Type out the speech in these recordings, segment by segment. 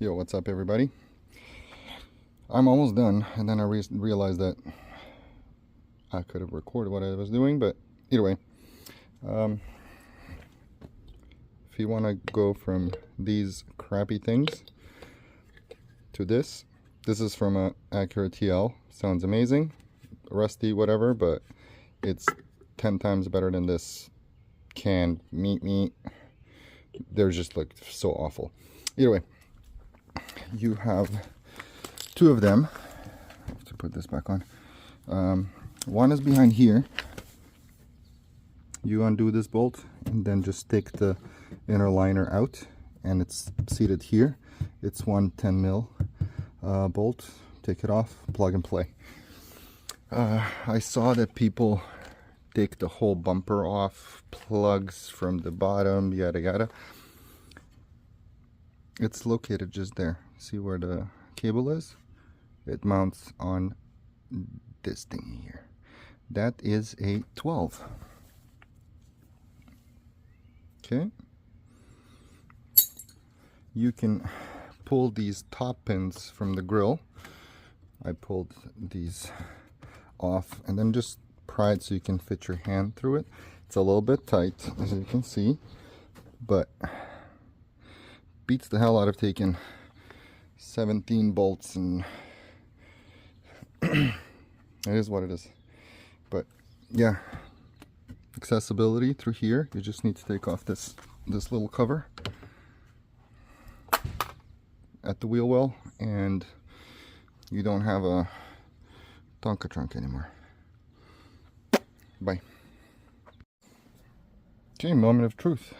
Yo, what's up everybody? I'm almost done, and then I realized that I could have recorded what I was doing, but either way, if you want to go from these crappy things to this is from a Acura TL. Sounds amazing, rusty, whatever, but it's 10 times better than this canned meat. They're just like so awful. Either way, you have two of them. I have to put this back on. One is behind here. You undo this bolt and then just take the inner liner out, and it's seated here. It's one 10 mil bolt. Take it off, plug and play. I saw that people take the whole bumper off, plugs from the bottom, yada yada. It's located just there. See where the cable is? It mounts on this thing here. That is a 12. Okay. You can pull these top pins from the grill. I pulled these off and then just pry it so you can fit your hand through it. It's a little bit tight, as you can see, but beats the hell out of taking 17 bolts, and it is what it is. But yeah, accessibility through here. You just need to take off this little cover at the wheel well, and you don't have a Tonka trunk anymore. Bye. Okay, moment of truth.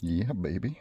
Yeah, baby.